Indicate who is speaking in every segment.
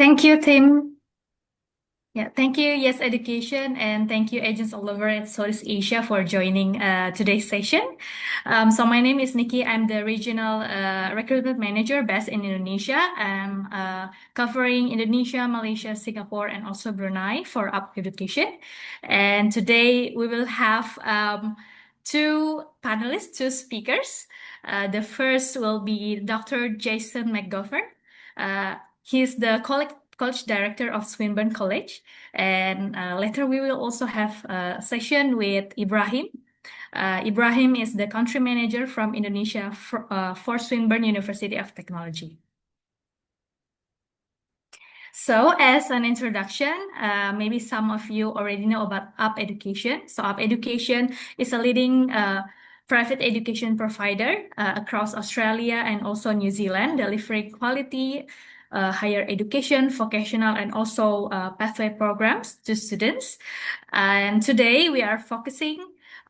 Speaker 1: Thank you, Tim. Yeah, thank you, Yes Education, and thank you, agents all over at Southeast Asia for joining today's session. So my name is Nikki. I'm the regional recruitment manager based in Indonesia. I'm covering Indonesia, Malaysia, Singapore, and also Brunei for up education. And today we will have two panelists, two speakers. The first will be Dr. Jason McGovern. He's the college director of Swinburne College. And later we will also have a session with Ibrahim. Ibrahim is the country manager from Indonesia for Swinburne University of Technology. So as an introduction, maybe some of you already know about Up Education. So Up Education is a leading private education provider across Australia and also New Zealand, delivering quality higher education, vocational, and also pathway programs to students. And today we are focusing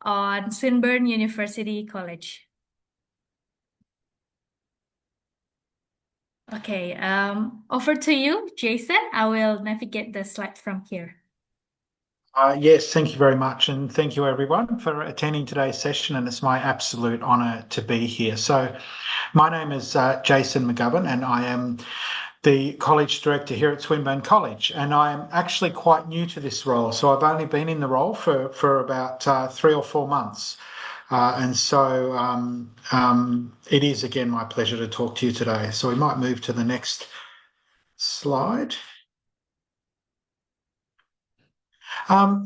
Speaker 1: on Swinburne University College. Okay, over to you, Jason. I will navigate the slide from here.
Speaker 2: Yes, thank you very much. And thank you everyone for attending today's session. And it's my absolute honour to be here. So my name is Jason McGovern and I am the college director here at Swinburne College. And I'm actually quite new to this role. So I've only been in the role for about 3 or 4 months. And so it is again my pleasure to talk to you today. So we might move to the next slide.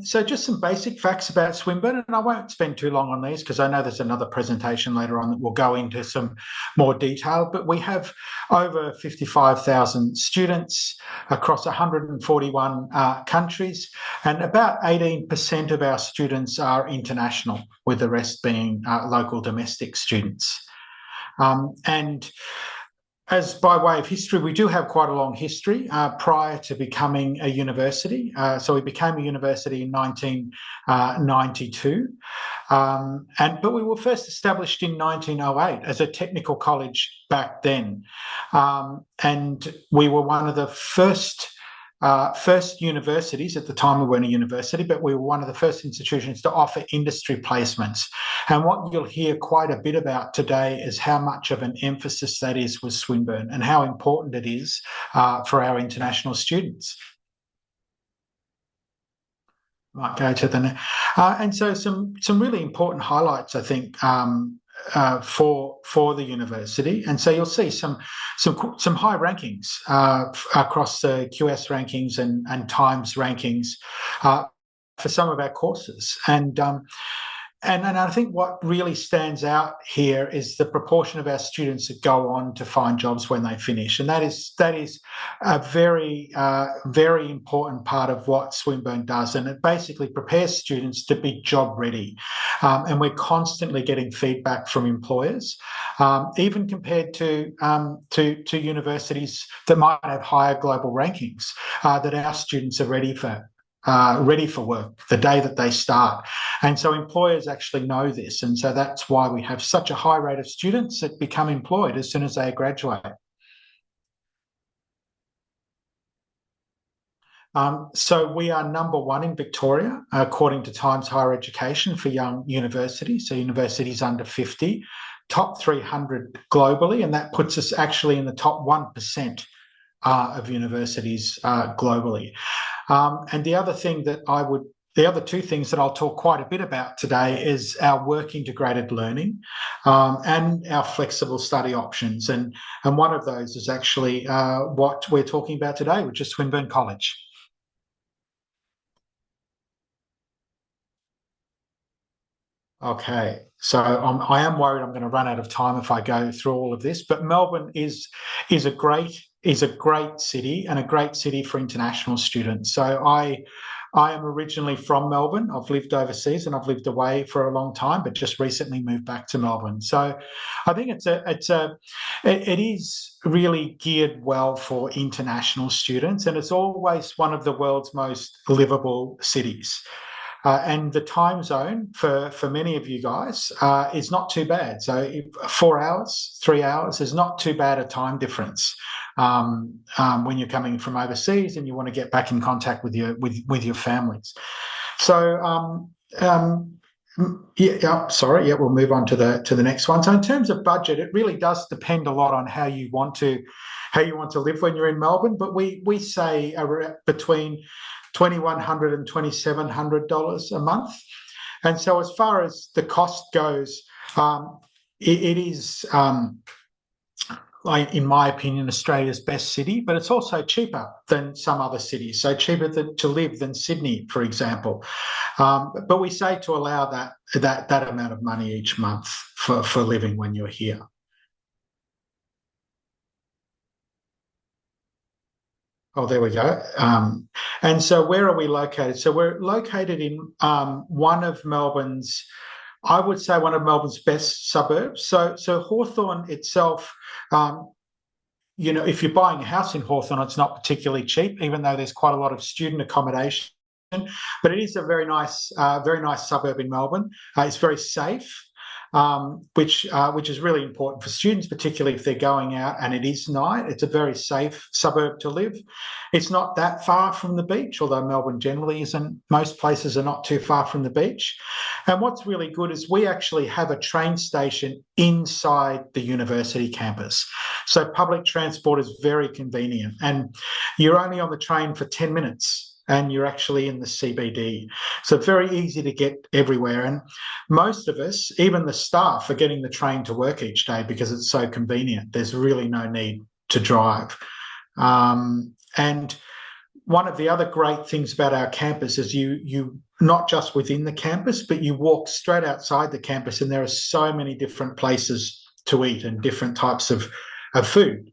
Speaker 2: So just some basic facts about Swinburne, and I won't spend too long on these because I know there's another presentation later on that will go into some more detail, but we have over 55,000 students across 141 countries, and about 18% of our students are international, with the rest being local domestic students. And as by way of history, we do have quite a long history prior to becoming a university. So we became a university in 1992. But we were first established in 1908 as a technical college back then. And we were one of the first universities. At the time we weren't a university, but we were one of the first institutions to offer industry placements. And what you'll hear quite a bit about today is how much of an emphasis that is with Swinburne and how important it is for our international students. Might go to the next. And so some really important highlights, I think, for the university. And so you'll see some high rankings across the QS rankings and Times rankings for some of our courses. And I think what really stands out here is the proportion of our students that go on to find jobs when they finish. And that is a very, very important part of what Swinburne does. And it basically prepares students to be job ready. And we're constantly getting feedback from employers, even compared to universities that might have higher global rankings, that our students are ready for work the day that they start. And so employers actually know this. And so that's why we have such a high rate of students that become employed as soon as they graduate. So we are number 1 in Victoria, according to Times Higher Education, for young universities, so universities under 50, top 300 globally, and that puts us actually in the top 1% of universities globally. And the other two things that I'll talk quite a bit about today is our work integrated learning and our flexible study options. And one of those is actually what we're talking about today, which is Swinburne College. Okay, so I am worried I'm going to run out of time if I go through all of this, but Melbourne is a great city and a great city for international students. So I am originally from Melbourne. I've lived overseas and I've lived away for a long time, but just recently moved back to Melbourne. So I think it is really geared well for international students, and it's always one of the world's most livable cities. And the time zone for many of you guys is not too bad. So 4 hours, 3 hours is not too bad a time difference. when you're coming from overseas and you want to get back in contact with your families. So we'll move on to the next one. So in terms of budget, it really does depend a lot on how you want to live when you're in Melbourne. But we say between $2,100 and $2,700 a month. And so as far as the cost goes, it is, in my opinion, Australia's best city, but it's also cheaper than some other cities. So cheaper to live than Sydney, for example. But we say to allow that amount of money each month for living when you're here. Oh, there we go. And so where are we located? So we're located in one of Melbourne's, I would say, one of Melbourne's best suburbs. So Hawthorn itself, if you're buying a house in Hawthorn, it's not particularly cheap, even though there's quite a lot of student accommodation. But it is a very nice suburb in Melbourne. It's very safe. Which is really important for students, particularly if they're going out and it is night. It's a very safe suburb to live. It's not that far from the beach, although Melbourne generally isn't. Most places are not too far from the beach. And what's really good is we actually have a train station inside the university campus. So public transport is very convenient, and you're only on the train for 10 minutes. And you're actually in the CBD. So very easy to get everywhere. And most of us, even the staff, are getting the train to work each day because it's so convenient. There's really no need to drive. And one of the other great things about our campus is you not just within the campus, but you walk straight outside the campus and there are so many different places to eat and different types of food.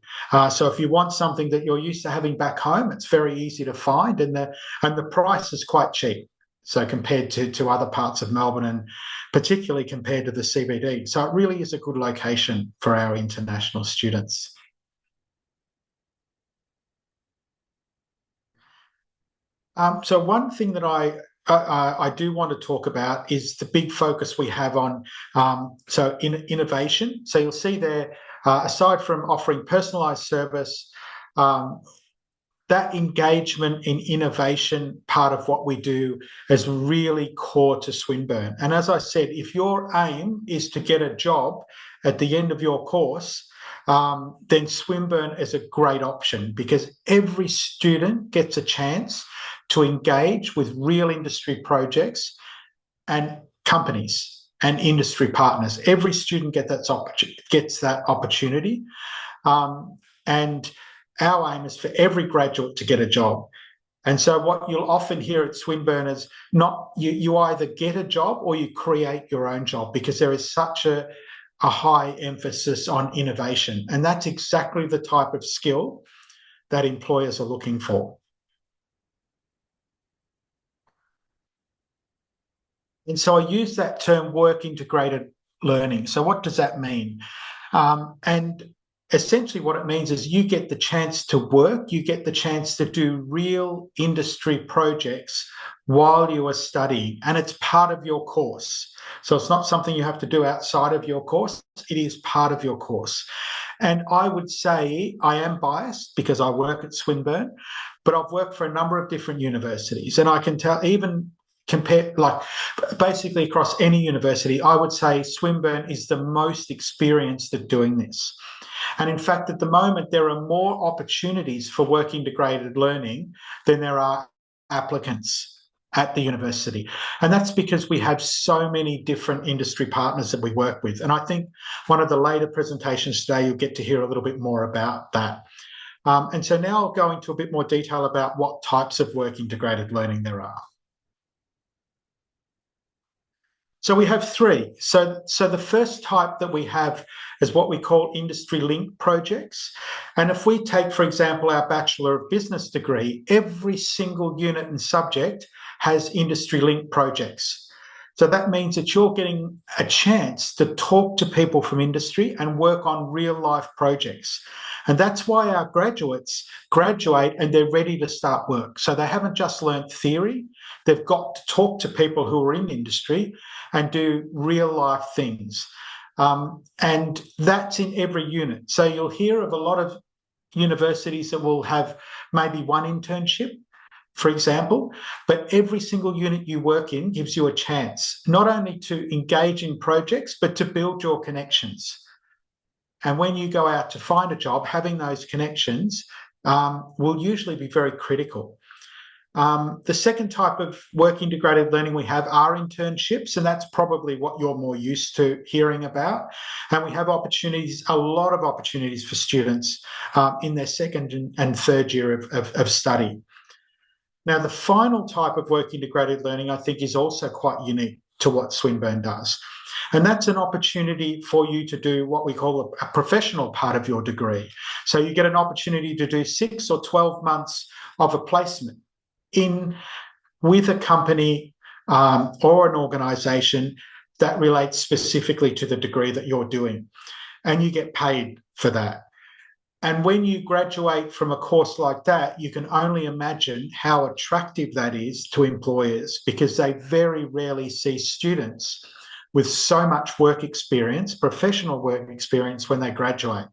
Speaker 2: So if you want something that you're used to having back home, it's very easy to find, and the price is quite cheap. So compared to other parts of Melbourne, and particularly compared to the CBD. So it really is a good location for our international students. So one thing that I do want to talk about is the big focus we have on innovation. So you'll see there, aside from offering personalised service, that engagement in innovation part of what we do is really core to Swinburne. And as I said, if your aim is to get a job at the end of your course, then Swinburne is a great option, because every student gets a chance to engage with real industry projects and companies and industry partners. Every student gets that opportunity. And our aim is for every graduate to get a job. And so what you'll often hear at Swinburne is not you either get a job or you create your own job, because there is such a high emphasis on innovation. And that's exactly the type of skill that employers are looking for. And so I use that term, work integrated learning. So what does that mean? And essentially what it means is you get the chance to work, you get the chance to do real industry projects while you are studying, and it's part of your course. So it's not something you have to do outside of your course, it is part of your course. And I would say I am biased because I work at Swinburne, but I've worked for a number of different universities, and I can tell, even basically across any university, I would say Swinburne is the most experienced at doing this. And in fact, at the moment, there are more opportunities for work integrated learning than there are applicants at the university. And that's because we have so many different industry partners that we work with. And I think one of the later presentations today, you'll get to hear a little bit more about that. And so now I'll go into a bit more detail about what types of work integrated learning there are. So we have three. So the first type that we have is what we call industry-linked projects. And if we take, for example, our Bachelor of Business degree, every single unit and subject has industry-linked projects. So that means that you're getting a chance to talk to people from industry and work on real-life projects. And that's why our graduates graduate and they're ready to start work. So they haven't just learned theory, they've got to talk to people who are in industry and do real life things. And that's in every unit. So you'll hear of a lot of universities that will have maybe one internship, for example, but every single unit you work in gives you a chance not only to engage in projects, but to build your connections. And when you go out to find a job, having those connections will usually be very critical. The second type of work integrated learning we have are internships, and that's probably what you're more used to hearing about. And we have opportunities, a lot of opportunities for students in their second and third year of study. Now, the final type of work integrated learning, I think, is also quite unique to what Swinburne does. And that's an opportunity for you to do what we call a professional part of your degree. So you get an opportunity to do 6 or 12 months of a placement with a company or an organisation that relates specifically to the degree that you're doing. And you get paid for that. And when you graduate from a course like that, you can only imagine how attractive that is to employers, because they very rarely see students with so much work experience, professional work experience, when they graduate.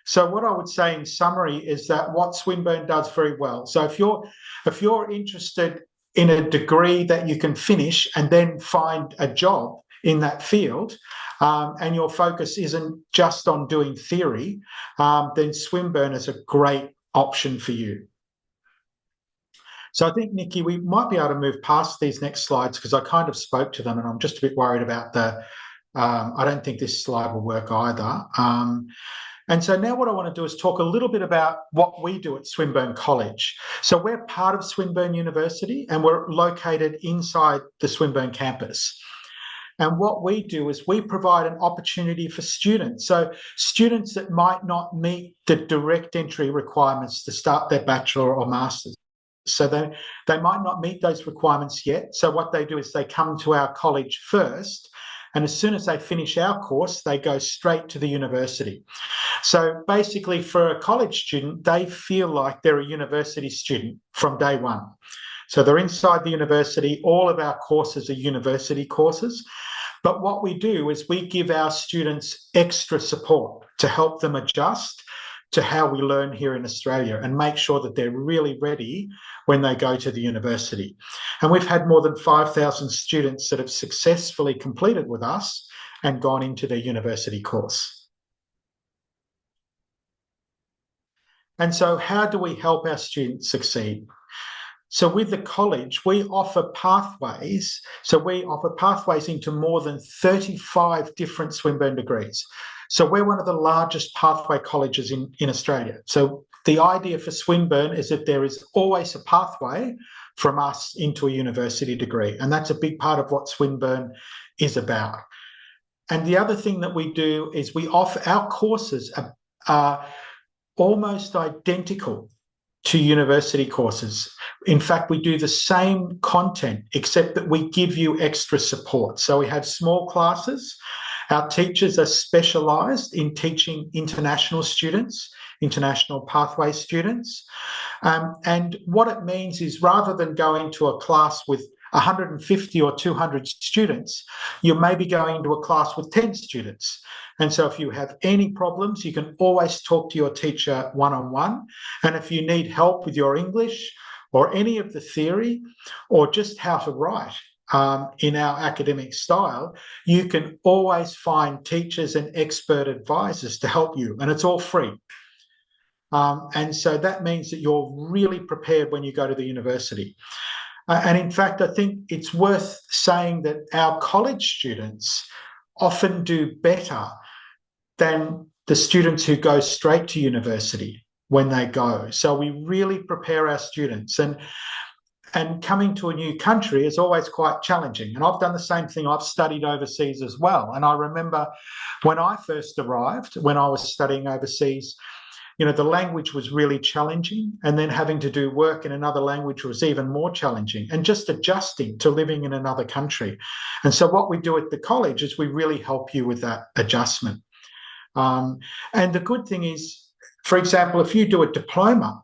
Speaker 2: So what I would say in summary is that what Swinburne does very well. So if you're interested in a degree that you can finish and then find a job in that field, and your focus isn't just on doing theory, then Swinburne is a great option for you. So I think, Nikki, we might be able to move past these next slides because I kind of spoke to them and I'm just a bit worried about I don't think this slide will work either. And so now what I want to do is talk a little bit about what we do at Swinburne College. So we're part of Swinburne University and we're located inside the Swinburne campus. And what we do is we provide an opportunity for students. So students that might not meet the direct entry requirements to start their bachelor or master's. So they might not meet those requirements yet. So what they do is they come to our college first. And as soon as they finish our course, they go straight to the university. So basically for a college student, they feel like they're a university student from day one. So they're inside the university. All of our courses are university courses. But what we do is we give our students extra support to help them adjust to how we learn here in Australia and make sure that they're really ready when they go to the university. And we've had more than 5,000 students that have successfully completed with us and gone into their university course. And so how do we help our students succeed? So with the college, we offer pathways. So we offer pathways into more than 35 different Swinburne degrees. So we're one of the largest pathway colleges in Australia. So the idea for Swinburne is that there is always a pathway from us into a university degree. And that's a big part of what Swinburne is about. And the other thing that we do is we offer our courses are almost identical to university courses. In fact, we do the same content, except that we give you extra support. So we have small classes. Our teachers are specialised in teaching international students, international pathway students. And what it means is rather than going to a class with 150 or 200 students, you may be going to a class with 10 students. And so if you have any problems, you can always talk to your teacher one-on-one. And if you need help with your English or any of the theory or just how to write in our academic style, you can always find teachers and expert advisors to help you. And it's all free. And so that means that you're really prepared when you go to the university. And in fact, I think it's worth saying that our college students often do better than the students who go straight to university when they go. So we really prepare our students. And coming to a new country is always quite challenging. And I've done the same thing. I've studied overseas as well. And I remember when I first arrived, when I was studying overseas, you know, the language was really challenging, and then having to do work in another language was even more challenging, and just adjusting to living in another country. And so what we do at the college is we really help you with that adjustment. And the good thing is, for example, if you do a diploma,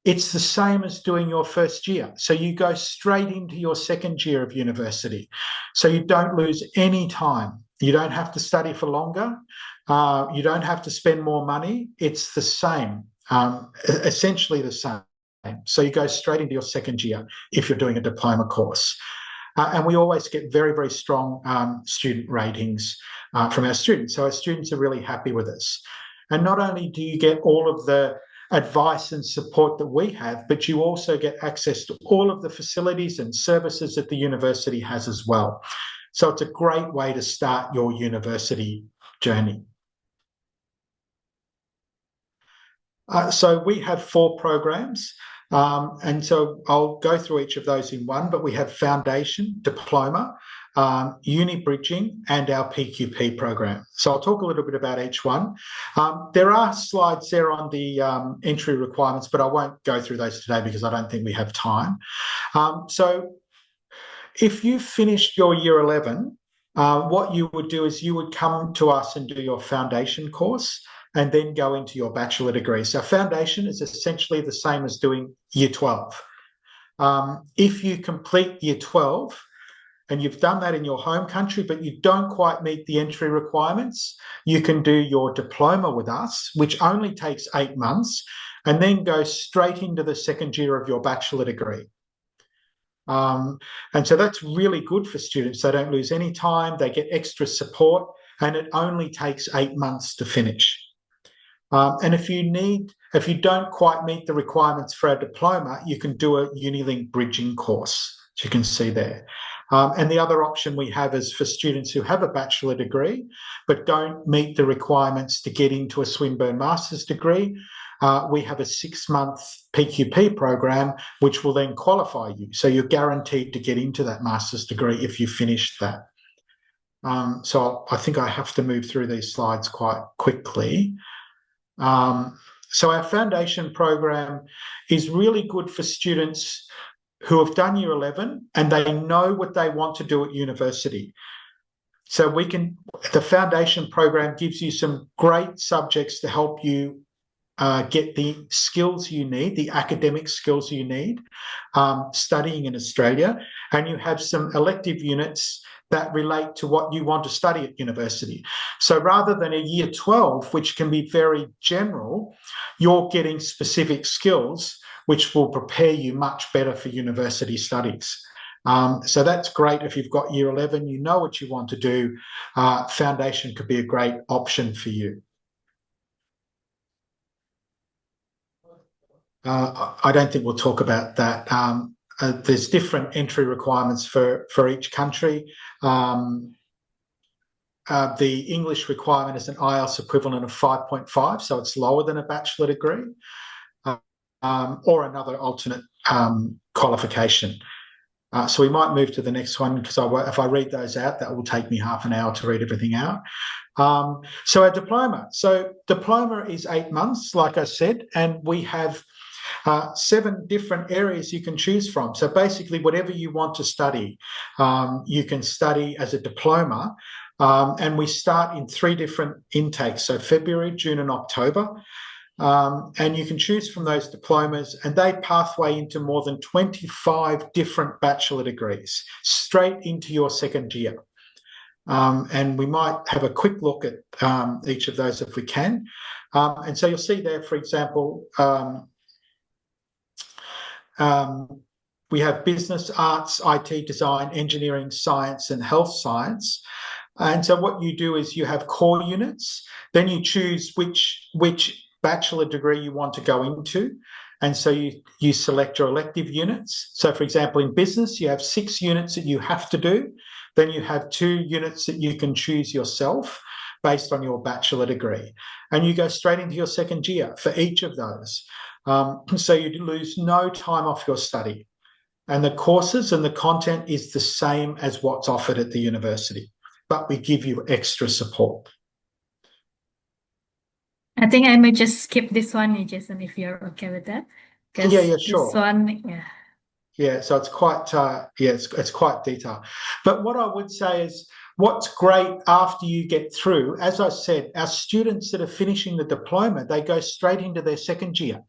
Speaker 2: it's the same as doing your first year. So you go straight into your second year of university. So you don't lose any time. You don't have to study for longer. You don't have to spend more money. It's the same. essentially the same. So you go straight into your second year if you're doing a diploma course. And we always get very, very strong student ratings from our students. So our students are really happy with us. And not only do you get all of the advice and support that we have, but you also get access to all of the facilities and services that the university has as well. So it's a great way to start your university journey. So we have 4 programs. And so I'll go through each of those in one, but we have Foundation, Diploma, Uni Bridging, and our PQP program. So I'll talk a little bit about each one. There are slides there on the entry requirements, but I won't go through those today because I don't think we have time. So if you finished your year 11, what you would do is you would come to us and do your foundation course and then go into your bachelor degree. So foundation is essentially the same as doing year 12. If you complete year 12 and you've done that in your home country, but you don't quite meet the entry requirements, you can do your diploma with us, which only takes 8 months, and then go straight into the second year of your bachelor degree. And so that's really good for students. They don't lose any time, they get extra support, and it only takes 8 months to finish. And if you don't quite meet the requirements for our diploma, you can do a Unilink bridging course, as you can see there. And the other option we have is for students who have a bachelor degree but don't meet the requirements to get into a Swinburne master's degree. We have a 6-month PQP program, which will then qualify you. So you're guaranteed to get into that master's degree if you finish that. So I think I have to move through these slides quite quickly. So our foundation program is really good for students who have done year 11 and they know what they want to do at university. So the foundation program gives you some great subjects to help you get the skills you need, the academic skills you need, studying in Australia, and you have some elective units that relate to what you want to study at university. So rather than a year 12, which can be very general, you're getting specific skills which will prepare you much better for university studies. So that's great if you've got year 11, you know what you want to do. Foundation could be a great option for you. I don't think we'll talk about that. There's different entry requirements for each country. The English requirement is an IELTS equivalent of 5.5, so it's lower than a bachelor degree, or another alternate qualification. So we might move to the next one because if I read those out, that will take me half an hour to read everything out. So our diploma. So diploma is 8 months, like I said, and we have 7 different areas you can choose from. So basically, whatever you want to study, you can study as a diploma. And we start in 3 different intakes, so February, June, and October. And you can choose from those diplomas, and they pathway into more than 25 different bachelor degrees, straight into your second year. And we might have a quick look at each of those if we can. And so you'll see there, for example, we have business, arts, IT, design, engineering, science, and health science. And so what you do is you have core units, then you choose which bachelor degree you want to go into. And so you select your elective units. So for example, in business, you have 6 units that you have to do. Then you have 2 units that you can choose yourself based on your bachelor degree. And you go straight into your second year for each of those. So you lose no time off your study. And the courses and the content is the same as what's offered at the university, but we give you extra support.
Speaker 1: I think I may just skip this one, Jason, if you're okay with that.
Speaker 2: Yeah, sure.
Speaker 1: This one, yeah.
Speaker 2: Yeah, so it's quite, it's quite detailed. But what I would say is, what's great after you get through, as I said, our students that are finishing the diploma, they go straight into their second year.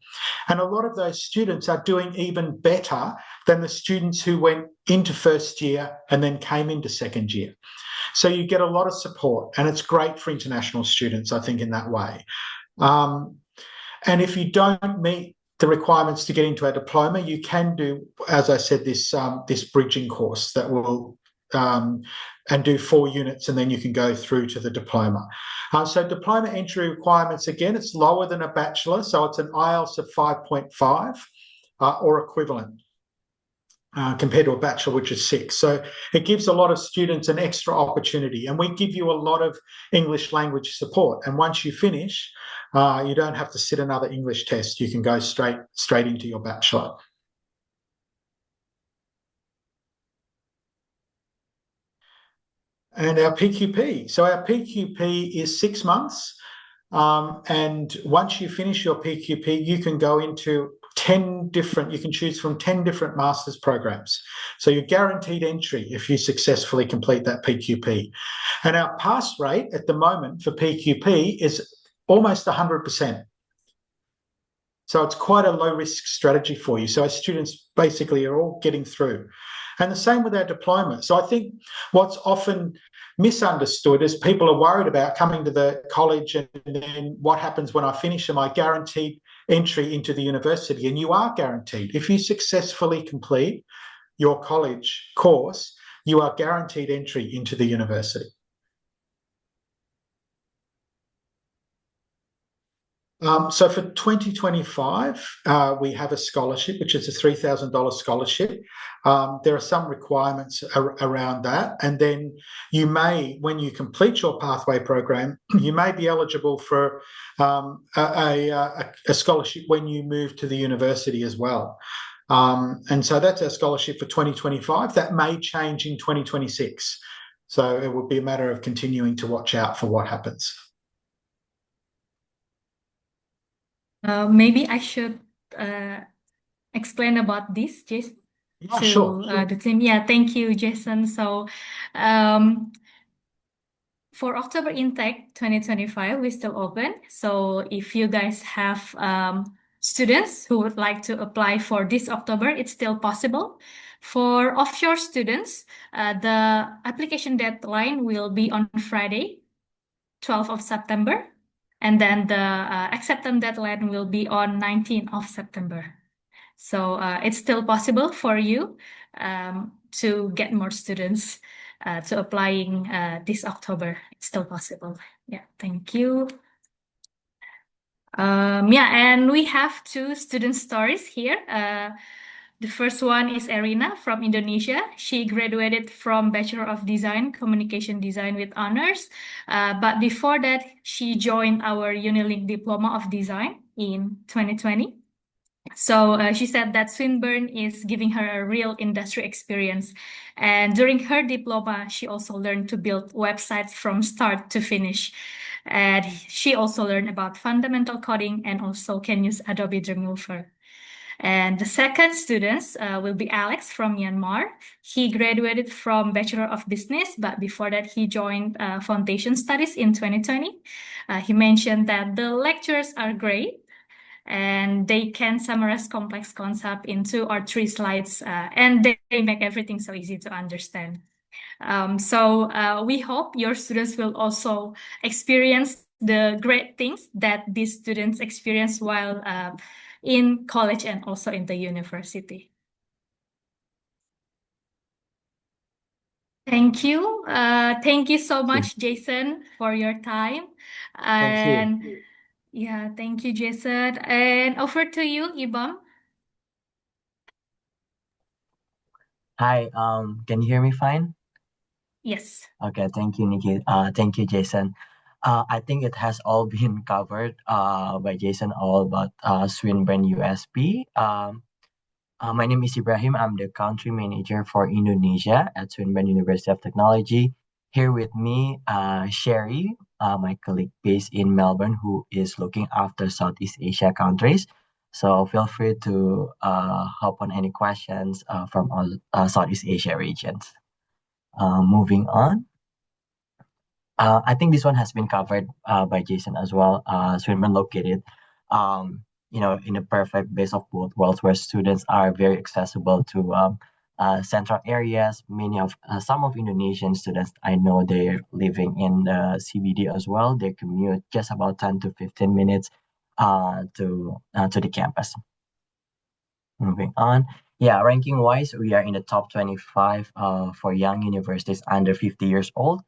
Speaker 2: And a lot of those students are doing even better than the students who went into first year and then came into second year. So you get a lot of support, and it's great for international students, I think, in that way. And if you don't meet the requirements to get into a diploma, you can do, as I said, this bridging course that will um, and do 4 units, and then you can go through to the diploma. So diploma entry requirements, again, it's lower than a bachelor, so it's an IELTS of 5.5 or equivalent. Compared to a bachelor, which is 6. So it gives a lot of students an extra opportunity. And we give you a lot of English language support. And once you finish, you don't have to sit another English test. You can go straight into your bachelor. And our PQP. So our PQP is 6 months. And once you finish your PQP, you can go into you can choose from 10 different master's programs. So you're guaranteed entry if you successfully complete that PQP. And our pass rate at the moment for PQP is almost 100%. So it's quite a low risk strategy for you. So our students basically are all getting through. And the same with our diploma. So I think what's often misunderstood is people are worried about coming to the college and then what happens when I finish? Am I guaranteed entry into the university? And you are guaranteed. If you successfully complete your college course, you are guaranteed entry into the university. So for 2025, we have a scholarship, which is a $3,000 scholarship. There are some requirements around that. And then you may, when you complete your pathway program, you may be eligible for a scholarship when you move to the university as well. And so that's our scholarship for 2025. That may change in 2026. So it would be a matter of continuing to watch out for what happens.
Speaker 1: Maybe I should explain about this, Jason,
Speaker 2: Yeah,
Speaker 1: to
Speaker 2: sure.
Speaker 1: the team. Yeah, thank you, Jason. So, for October intake 2025, we're still open. So if you guys have students who would like to apply for this October, it's still possible. For offshore students, the application deadline will be on Friday, 12th of September. And then the acceptance deadline will be on 19th of September. So it's still possible for you to get more students to applying this October. It's still possible. Yeah, thank you. Yeah, and we have 2 student stories here. The first one is Erina from Indonesia. She graduated from Bachelor of Design, Communication Design with honors. But before that, she joined our Unilink Diploma of Design in 2020. So she said that Swinburne is giving her a real industry experience. And during her diploma, she also learned to build websites from start to finish. And she also learned about fundamental coding and also can use Adobe Dreamweaver. And the second student will be Alex from Myanmar. He graduated from Bachelor of Business, but before that he joined Foundation Studies in 2020. He mentioned that the lectures are great and they can summarize complex concepts in 2 or 3 slides, and they make everything so easy to understand. So we hope your students will also experience the great things that these students experience while in college and also in the university. Thank you. Thank you so much, Jason, for your time.
Speaker 3: Thank you.
Speaker 1: And yeah, thank you, Jason. And over to you, Ibam.
Speaker 3: Hi, can you hear me fine?
Speaker 1: Yes.
Speaker 3: Okay, thank you, Nikki. Thank you, Jason. I think it has all been covered by Jason all about Swinburne USP. My name is Ibrahim. I'm the country manager for Indonesia at Swinburne University of Technology. Here with me, Sherry, my colleague based in Melbourne, who is looking after Southeast Asia countries. So feel free to hop on any questions from all Southeast Asia regions. Moving on. I think this one has been covered by Jason as well. Swinburne located, in a perfect base of both worlds, where students are very accessible to central areas. Some of Indonesian students I know they're living in the CBD as well. They commute just about 10 to 15 minutes to the campus. Moving on. Yeah, ranking wise, we are in the top 25 for young universities under 50 years old.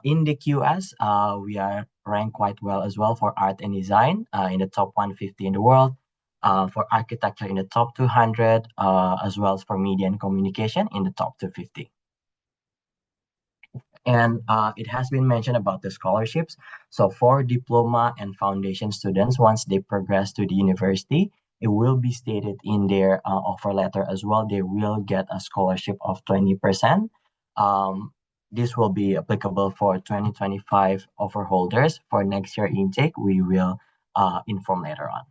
Speaker 3: In the QS, we are ranked quite well as well for art and design in the top 150 in the world. For architecture in the top 200, as well as for media and communication in the top 250. And it has been mentioned about the scholarships. So for diploma and foundation students, once they progress to the university, it will be stated in their offer letter as well. They will get a scholarship of 20%. This will be applicable for 2025 offer holders. For next year intake, we will inform later on.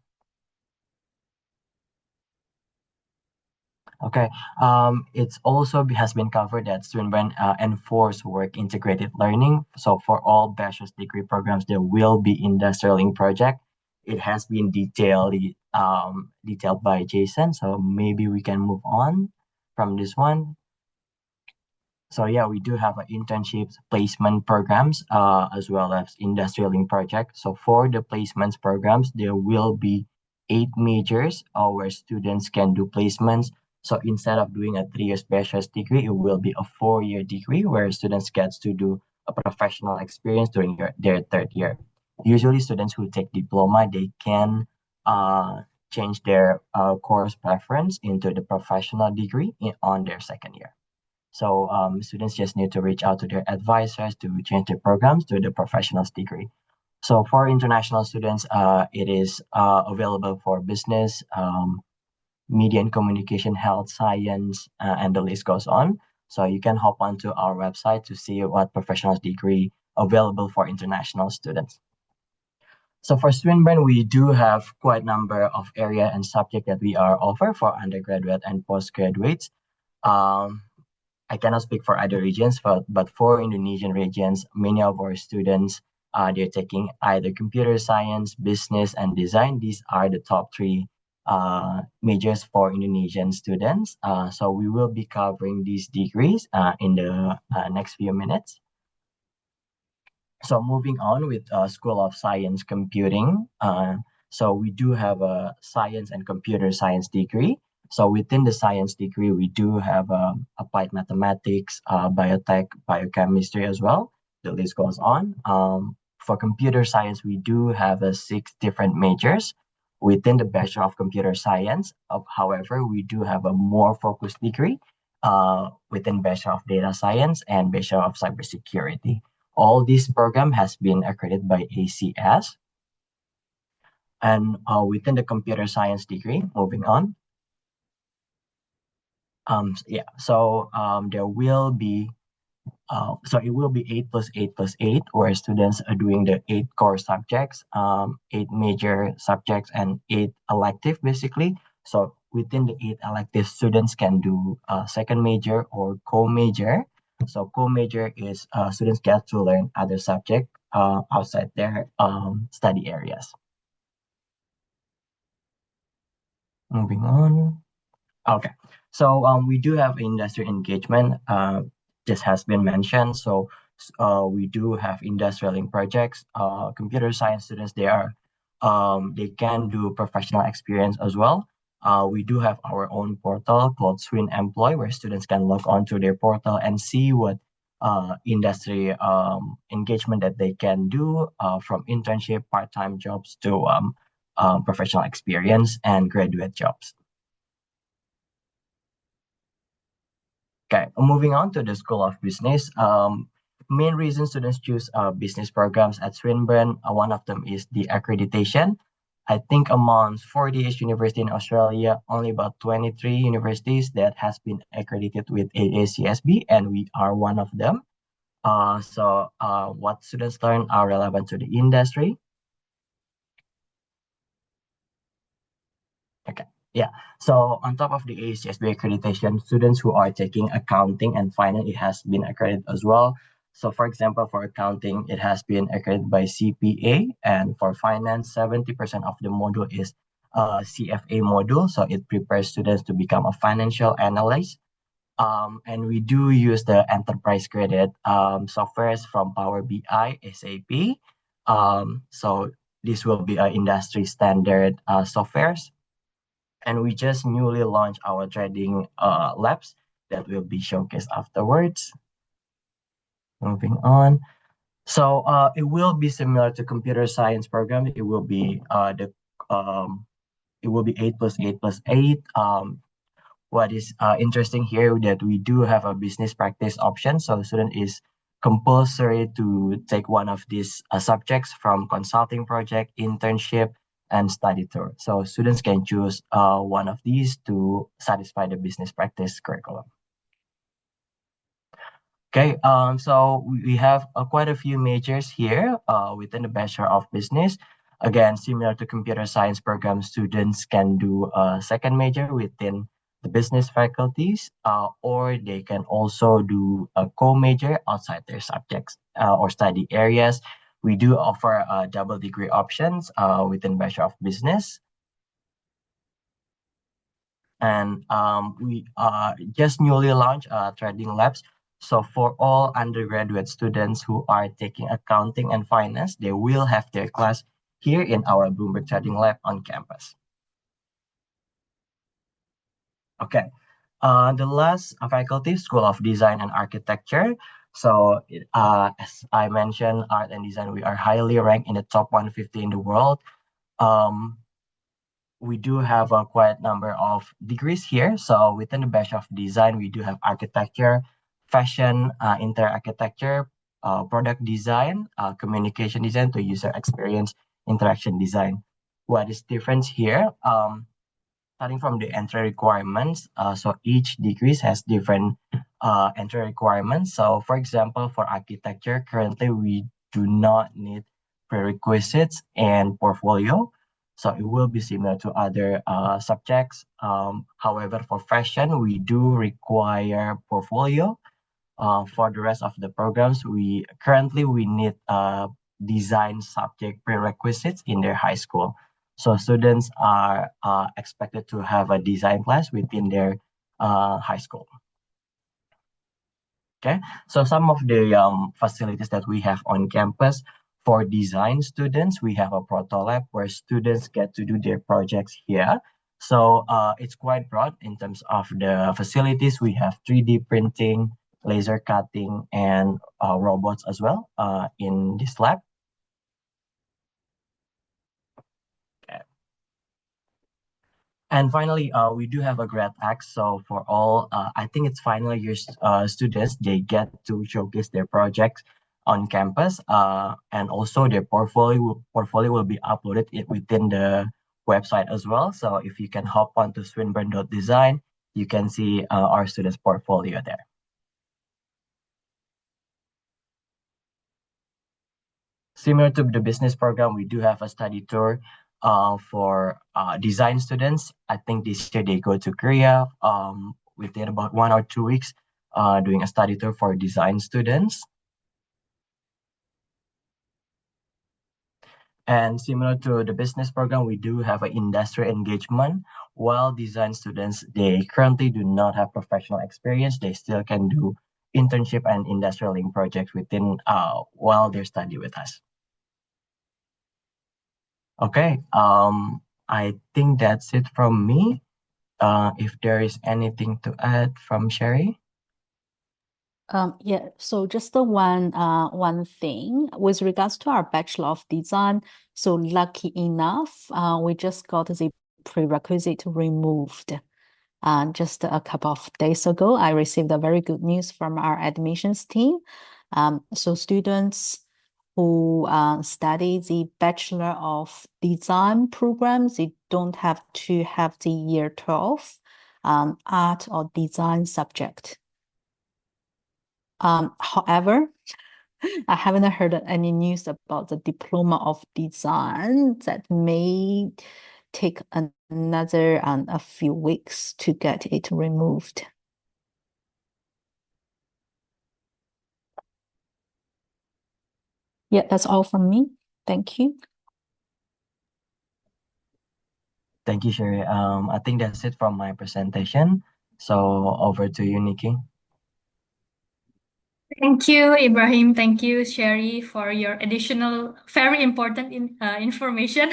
Speaker 3: Okay. It's also has been covered that Swinburne enforce work integrated learning. So for all bachelor's degree programs, there will be industrial link project. It has been detailed by Jason. So maybe we can move on from this one. So yeah, we do have internships, placement programs, as well as industrial link project. So for the placements programs, there will be 8 majors where students can do placements. So instead of doing a 3 year bachelor's degree, it will be a 4 year degree where students get to do a professional experience during their 3rd year. Usually students who take diploma, they can change their course preference into the professional degree on their 2nd year. So students just need to reach out to their advisors to change their programs to the professional's degree. So for international students, it is available for business, media and communication, health, science, and the list goes on. So you can hop onto our website to see what professional degree available for international students. So for Swinburne, we do have quite a number of area and subject that we are offer for undergraduate and postgraduates. I cannot speak for other regions, but for Indonesian regions, many of our students, they're taking either computer science, business, and design. These are the top 3 majors for Indonesian students. So we will be covering these degrees in the next few minutes. So moving on with School of Science Computing. So we do have a science and computer science degree. So within the science degree, we do have applied mathematics, biotech, biochemistry as well. The list goes on. For computer science, we do have 6 different majors within the Bachelor of Computer Science. However, we do have a more focused degree within Bachelor of Data Science and Bachelor of Cybersecurity. All this program has been accredited by ACS. And within the computer science degree, moving on. So there will be, so it will be 8 plus 8 plus 8, where students are doing the 8 core subjects, 8 major subjects, and 8 elective, basically. So within the 8 elective, students can do a 2nd major or co-major. So co-major is students get to learn other subject outside their study areas. Moving on. Okay, so we do have industry engagement. This has been mentioned. So we do have industrial link projects. Computer science students, they can do professional experience as well. We do have our own portal called Swin Employ, where students can log on to their portal and see what industry engagement that they can do, from internship, part-time jobs to professional experience and graduate jobs. Okay, moving on to the School of Business. Main reason students choose business programs at Swinburne, one of them is the accreditation. I think among 40-ish universities in Australia, only about 23 universities that has been accredited with AACSB, and we are one of them. So what students learn are relevant to the industry. Okay, yeah. So on top of the ACSB accreditation, students who are taking accounting and finance, it has been accredited as well. So for example, for accounting, it has been accredited by CPA, and for finance, 70% of the module is CFA module. So it prepares students to become a financial analyst. And we do use the enterprise graded softwares from Power BI, SAP. So this will be industry standard softwares. And we just newly launched our trading labs that will be showcased afterwards. Moving on. So it will be similar to computer science program. It will be um, it will be 8 plus 8 plus 8. What is interesting here that we do have a business practice option. So the student is compulsory to take one of these subjects from consulting project, internship, and study tour. So students can choose one of these to satisfy the business practice curriculum. Okay, so we have quite a few majors here within the Bachelor of Business. Again, similar to computer science program, students can do a second major within the business faculties, or they can also do a co-major outside their subjects or study areas. We do offer double degree options within Bachelor of Business. And we just newly launched trading labs. So for all undergraduate students who are taking accounting and finance, they will have their class here in our Bloomberg Trading Lab on campus. Okay, the last faculty, School of Design and Architecture. So as I mentioned, art and design, we are highly ranked in the top 150 in the world. Um, we do have a quite number of degrees here. So within the Bachelor of Design, we do have architecture, fashion, interior architecture, product design, communication design to user experience, interaction design. What is different here? Starting from the entry requirements, so each degree has different entry requirements. So for example, for architecture, currently we do not need prerequisites and portfolio. So it will be similar to other subjects. However, for fashion, we do require portfolio. For the rest of the programs, we currently we need design subject prerequisites in their high school. So students are expected to have a design class within their high school. Okay, so some of the facilities that we have on campus for design students, we have a proto lab where students get to do their projects here. So it's quite broad in terms of the facilities. We have 3D printing, laser cutting, and robots as well in this lab. Okay. And finally, we do have a grad X. So for all, I think it's final year students, they get to showcase their projects on campus, and also their portfolio will be uploaded within the website as well. So if you can hop on to swinburne.design, you can see our students' portfolio there. Similar to the business program, we do have a study tour for design students. I think this year they go to Korea within about 1 or 2 weeks doing a study tour for design students. And similar to the business program, we do have an industry engagement. While design students, they currently do not have professional experience, they still can do internship and industrial link projects within while they study with us. Okay, I think that's it from me. If there is anything to add from Sherry.
Speaker 4: Yeah, so just the one thing with regards to our Bachelor of Design. So lucky enough, we just got the prerequisite removed. Just a couple of days ago, I received a very good news from our admissions team. So students who study the Bachelor of Design programs, they don't have to have the year 12 art or design subject. However, I haven't heard any news about the diploma of design that may take another a few weeks to get it removed. Yeah, that's all from me. Thank you.
Speaker 3: Thank you, Sherry. I think that's it from my presentation. So over to you, Nikki.
Speaker 1: Thank you, Ibrahim. Thank you, Sherry, for your additional, very important information.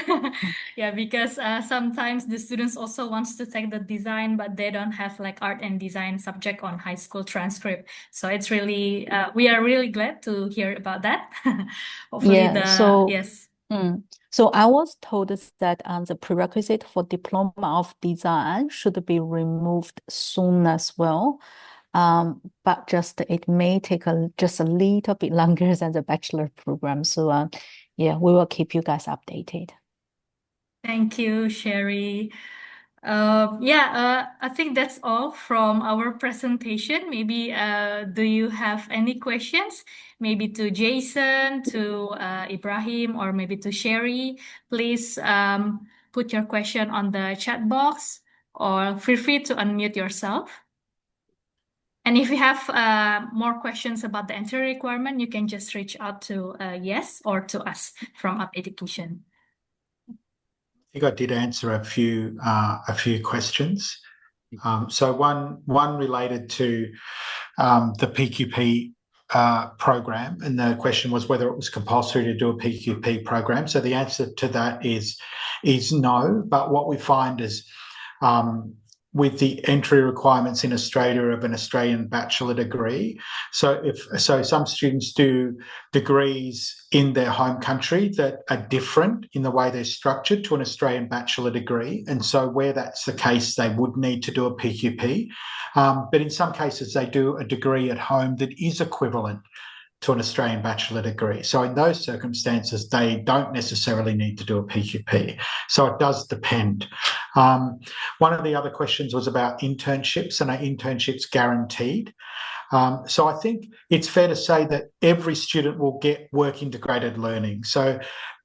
Speaker 1: Yeah, because sometimes the students also wants to take the design, but they don't have like art and design subject on high school transcript. So it's really, we are really glad to hear about that. Hopefully
Speaker 4: Yeah, so
Speaker 1: yes.
Speaker 4: so I was told that the prerequisite for diploma of design should be removed soon as well. But just it may take just a little bit longer than the bachelor program. So yeah, we will keep you guys updated.
Speaker 1: Thank you, Sherry. I think that's all from our presentation. Maybe do you have any questions? Maybe to Jason, to Ibrahim, or maybe to Sherry. Please put your question on the chat box or feel free to unmute yourself. And if you have more questions about the entry requirement, you can just reach out to Yes or to us from Up Education.
Speaker 2: I think I did answer a few questions. So one related to the PQP program, and the question was whether it was compulsory to do a PQP program. So the answer to that is no. But what we find is with the entry requirements in Australia of an Australian bachelor degree. So some students do degrees in their home country that are different in the way they're structured to an Australian bachelor degree. And so where that's the case, they would need to do a PQP. But in some cases, they do a degree at home that is equivalent to an Australian bachelor degree. So in those circumstances, they don't necessarily need to do a PQP. So it does depend. One of the other questions was about internships, and are internships guaranteed? So I think it's fair to say that every student will get work integrated learning. So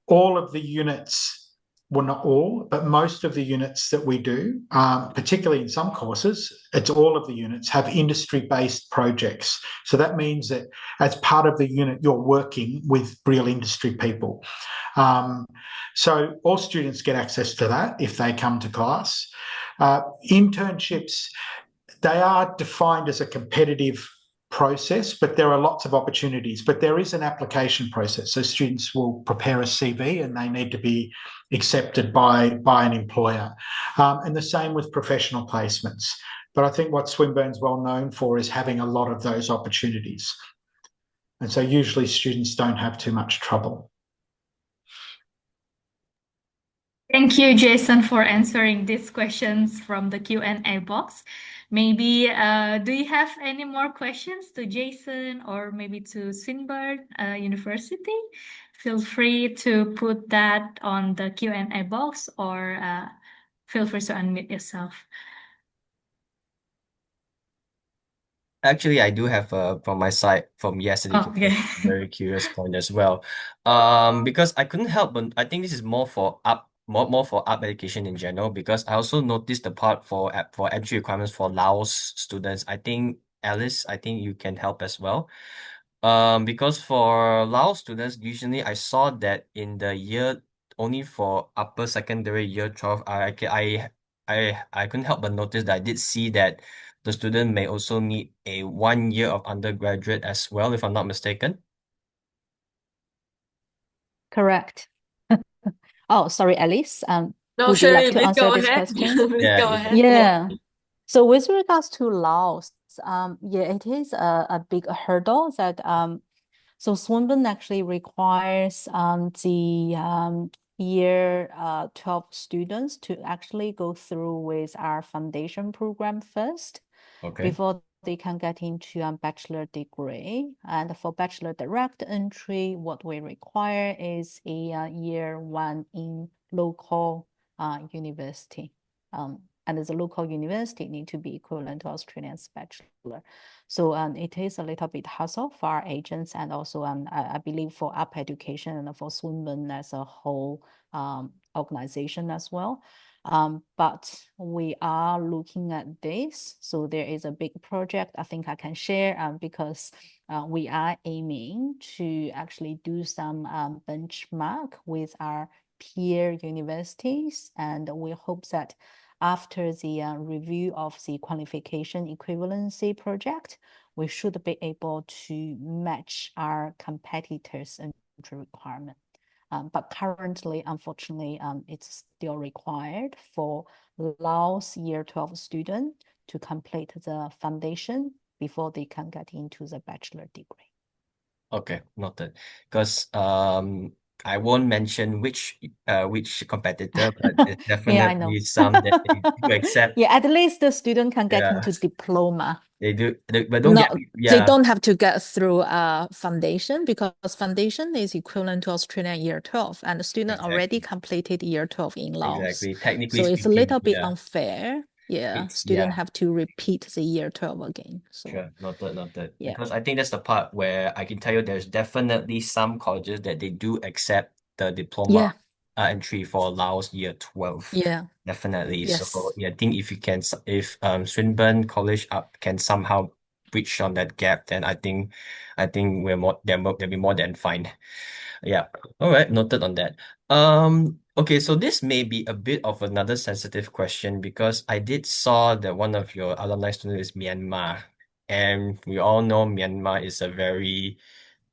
Speaker 2: all of the units, well, not all, but most of the units that we do, particularly in some courses, it's all of the units have industry-based projects. So that means that as part of the unit, you're working with real industry people. So all students get access to that if they come to class. Internships, they are defined as a competitive process, but there are lots of opportunities. But there is an application process. So students will prepare a CV and they need to be accepted by an employer. And the same with professional placements. But I think what Swinburne's well known for is having a lot of those opportunities. And so usually students don't have too much trouble.
Speaker 1: Thank you, Jason, for answering these questions from the Q&A box. Maybe do you have any more questions to Jason or maybe to Swinburne University? Feel free to put that on the Q&A box or feel free to unmute yourself.
Speaker 5: Actually, I do have from my side from yesterday
Speaker 1: Okay.
Speaker 5: very curious point as well. Because I couldn't help but I think this is more for up education in general, because I also noticed the part for entry requirements for Laos students. I think Alice, I think you can help as well. Because for Laos students, usually I saw that in the year only for upper secondary year 12, I couldn't help but notice that I did see that the student may also need a 1 year of undergraduate as well, if I'm not mistaken.
Speaker 4: Correct. Oh, sorry, Alice.
Speaker 6: No,
Speaker 4: would you like
Speaker 6: Sherry,
Speaker 4: to
Speaker 6: please
Speaker 4: answer
Speaker 6: go
Speaker 4: this
Speaker 6: ahead.
Speaker 4: question?
Speaker 6: Please
Speaker 5: Yeah,
Speaker 6: go
Speaker 5: if-
Speaker 6: ahead.
Speaker 4: Yeah. So with regards to Laos, yeah, it is a big hurdle that so Swinburne actually requires the year 12 students to actually go through with our foundation program first
Speaker 5: Okay.
Speaker 4: before they can get into a bachelor degree. And for bachelor direct entry, what we require is a year 1 in local university. And as a local university need to be equivalent to Australian's bachelor. So it is a little bit hassle for our agents, and also I believe for Up Education and for Swinburne as a whole organization as well. But we are looking at this. So there is a big project I think I can share because we are aiming to actually do some benchmark with our peer universities, and we hope that after the review of the qualification equivalency project, we should be able to match our competitors' entry requirement. But currently, unfortunately, it's still required for Laos Year 12 student to complete the foundation before they can get into the bachelor degree.
Speaker 5: Okay, noted. Because I won't mention which competitor, but there's
Speaker 4: Yeah, I know.
Speaker 5: definitely some that they do accept.
Speaker 4: Yeah, at least the student can get
Speaker 5: Yeah,
Speaker 4: into diploma.
Speaker 5: they do. But don't get
Speaker 4: No,
Speaker 5: me.
Speaker 4: they
Speaker 5: Yeah,
Speaker 4: don't have to get through foundation, because foundation is equivalent to Australian year 12, and the student already
Speaker 5: exactly,
Speaker 4: completed year 12 in Laos.
Speaker 5: exactly. Technically
Speaker 4: So it's a
Speaker 5: speaking,
Speaker 4: little bit
Speaker 5: yeah,
Speaker 4: unfair. Yeah,
Speaker 5: it's
Speaker 4: student
Speaker 5: yeah.
Speaker 4: have to repeat the year 12 again. So
Speaker 5: Sure, noted.
Speaker 4: yeah.
Speaker 5: Because I think that's the part where I can tell you there's definitely some colleges that they do accept the diploma
Speaker 4: Yeah,
Speaker 5: entry for Laos year 12.
Speaker 4: yeah,
Speaker 5: Definitely. So
Speaker 4: yes.
Speaker 5: yeah, I think if you can, if Swinburne College up can somehow bridge on that gap, then I think we're more they'll be more than fine. Yeah. All right, noted on that. Okay, so this may be a bit of another sensitive question because I did saw that one of your alumni students is Myanmar, and we all know Myanmar is a very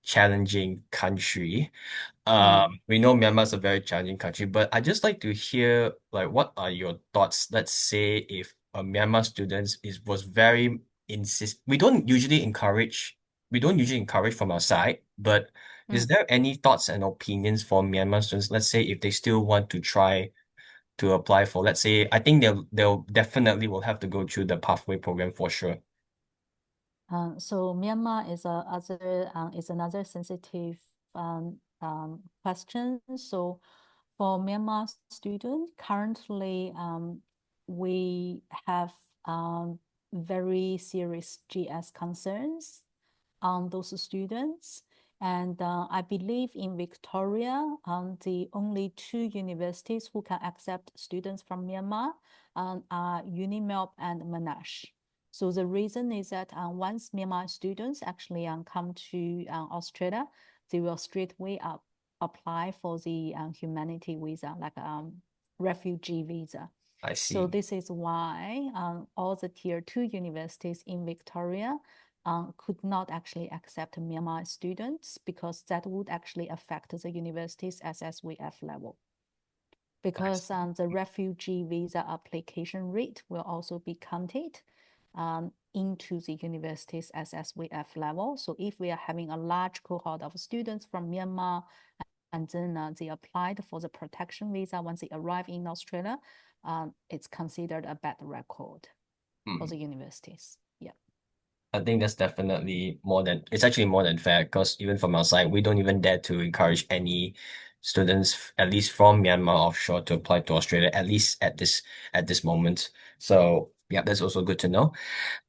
Speaker 5: challenging country. We know Myanmar is a very challenging country, but I just like to hear like what are your thoughts? Let's say if a Myanmar student was very we don't usually encourage from our side, but is there any thoughts and opinions for Myanmar students? Let's say if they still want to try to apply for, let's say, I think they'll definitely will have to go through the pathway program for sure.
Speaker 4: So Myanmar is another sensitive question. So for Myanmar students, currently we have very serious GS concerns on those students. And I believe in Victoria, the only two universities who can accept students from Myanmar are UniMelb and Monash. So the reason is that once Myanmar students actually come to Australia, they will straightway apply for the humanity visa, like refugee visa.
Speaker 5: I see.
Speaker 4: So this is why all the tier 2 universities in Victoria could not actually accept Myanmar students, because that would actually affect the university's SSVF level. Because the refugee visa application rate will also be counted into the university's SSVF level. So if we are having a large cohort of students from Myanmar, and then they applied for the protection visa once they arrive in Australia, it's considered a bad record for the universities. Yeah.
Speaker 5: I think that's definitely it's actually more than fair because even from our side, we don't even dare to encourage any students, at least from Myanmar offshore, to apply to Australia, at least at this moment. So yeah, that's also good to know.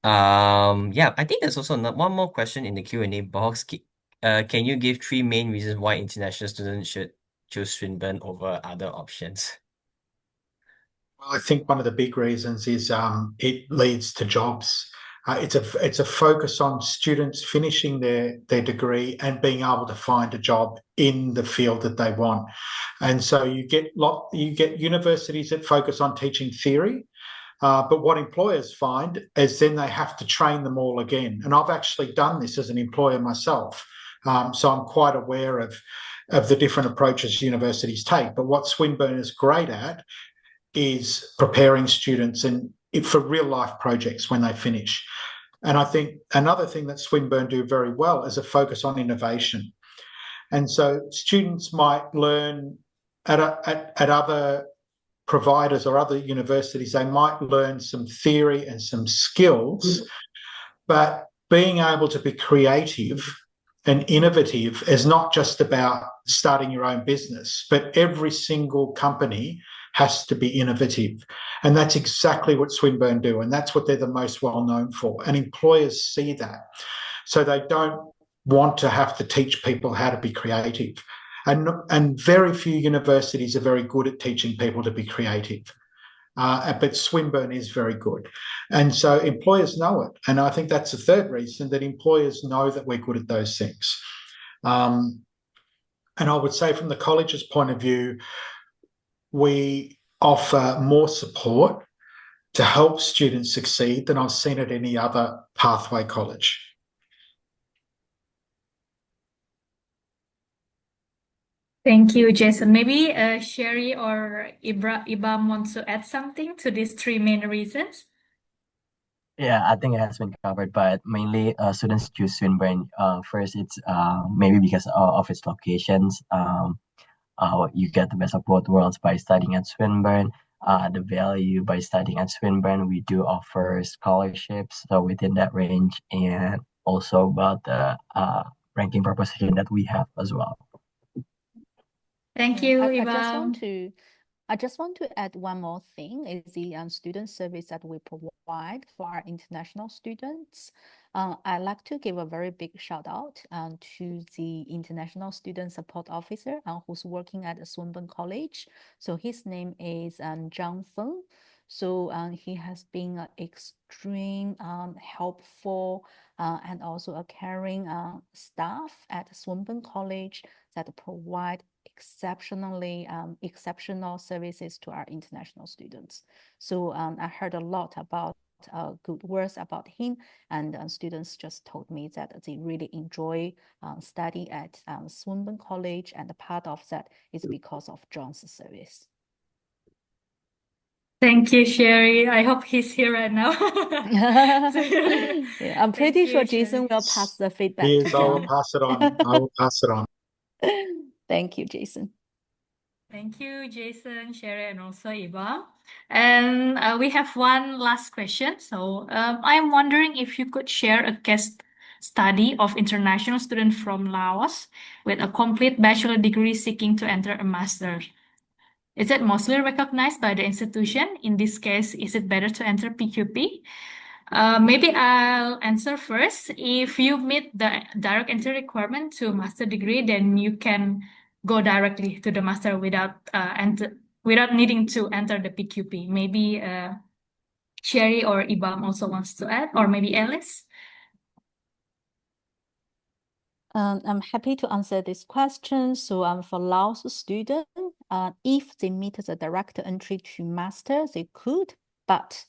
Speaker 5: Yeah, I think there's also one more question in the Q&A box. Can you give 3 main reasons why international students should choose Swinburne over other options?
Speaker 2: Well, I think one of the big reasons is it leads to jobs. It's a focus on students finishing their degree and being able to find a job in the field that they want. And so you get universities that focus on teaching theory, but what employers find is then they have to train them all again. And I've actually done this as an employer myself, so I'm quite aware of the different approaches universities take. But what Swinburne is great at is preparing students for real life projects when they finish. And I think another thing that Swinburne do very well is a focus on innovation. And so students might learn at other providers or other universities, they might learn some theory and some skills, but being able to be creative and innovative is not just about starting your own business, but every single company has to be innovative. And that's exactly what Swinburne do. And that's what they're the most well known for. And employers see that. So they don't want to have to teach people how to be creative. And very few universities are very good at teaching people to be creative. But Swinburne is very good. And so employers know it. And I think that's the third reason, that employers know that we're good at those things. And I would say from the college's point of view, we offer more support to help students succeed than I've seen at any other pathway college.
Speaker 1: Thank you, Jason. Maybe Sherry or Ibam wants to add something to these three main reasons.
Speaker 3: Yeah, I think it has been covered, but mainly students choose Swinburne. First, it's maybe because of its locations. You get the best of both worlds by studying at Swinburne. The value by studying at Swinburne, we do offer scholarships, so within that range, and also about the ranking proposition that we have as well.
Speaker 1: Thank
Speaker 4: Yeah,
Speaker 1: you,
Speaker 4: I
Speaker 1: Ibam.
Speaker 4: just want to add one more thing is the student service that we provide for our international students. I'd like to give a very big shout out to the International Student Support Officer who's working at Swinburne College. So his name is Zhang Feng. So he has been extreme helpful and also a caring staff at Swinburne College that provide exceptional services to our international students. So I heard a lot about good words about him, and students just told me that they really enjoy studying at Swinburne College, and part of that is because of John's service.
Speaker 1: Thank you, Sherry. I hope he's here right now.
Speaker 4: Yeah, I'm pretty sure Jason will pass the feedback to
Speaker 2: Yes, I will
Speaker 4: John.
Speaker 2: pass it on. I will pass it on.
Speaker 4: Thank you, Jason.
Speaker 1: Thank you, Jason, Sherry, and also Iba. And we have one last question. So I'm wondering if you could share a case study of international student from Laos with a complete bachelor degree seeking to enter a master. Is it mostly recognized by the institution? In this case, is it better to enter PQP? Maybe I'll answer first. If you meet the direct entry requirement to master degree, then you can go directly to the master without needing to enter the PQP. Maybe Sherry or Ibam also wants to add, or maybe Alice.
Speaker 4: I'm happy to answer this question. So for Laos student, if they meet the direct entry to master, they could. But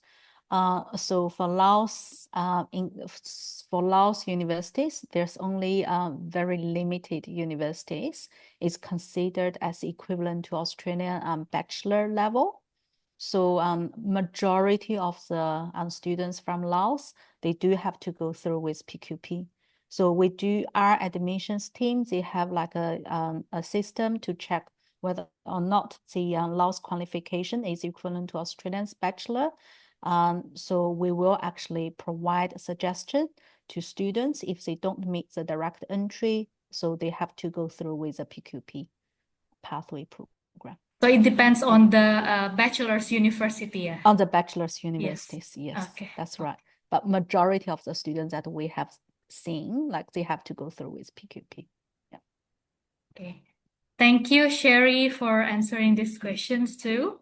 Speaker 4: so for Laos, for Laos universities, there's only very limited universities. It's considered as equivalent to Australian bachelor level. So majority of the students from Laos, they do have to go through with PQP. So we do our admissions team, they have like a system to check whether or not the Laos qualification is equivalent to Australian's bachelor. So we will actually provide a suggestion to students if they don't meet the direct entry, so they have to go through with a PQP pathway program.
Speaker 1: So it depends on the bachelor's university, yeah?
Speaker 4: On the bachelor's universities, yes,
Speaker 1: Okay.
Speaker 4: that's right. But majority of the students that we have seen, like they have to go through with PQP. Yeah.
Speaker 1: Okay. Thank you, Sherry, for answering these questions too.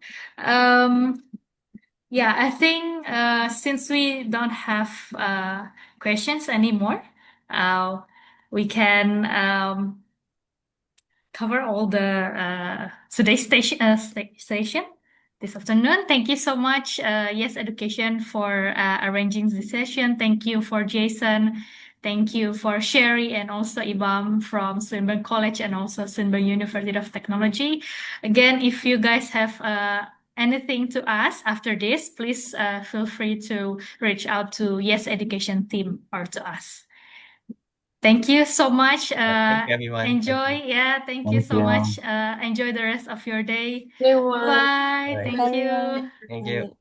Speaker 1: Yeah, I think since we don't have questions anymore, we can cover all the today's station this afternoon. Thank you so much, Yes Education, for arranging this session. Thank you for Jason. Thank you for Sherry and also Ibam from Swinburne College and also Swinburne University of Technology. Again, if you guys have anything to ask after this, please feel free to reach out to Yes Education team or to us. Thank you so much.
Speaker 5: Thank you, everyone. Thank
Speaker 1: Enjoy.
Speaker 5: you.
Speaker 1: Yeah, thank you
Speaker 3: Thank
Speaker 1: so
Speaker 3: you.
Speaker 1: much. Enjoy the rest of your day.
Speaker 6: Everyone.
Speaker 1: Bye.
Speaker 5: All right.
Speaker 1: Thank you.
Speaker 5: Thank you.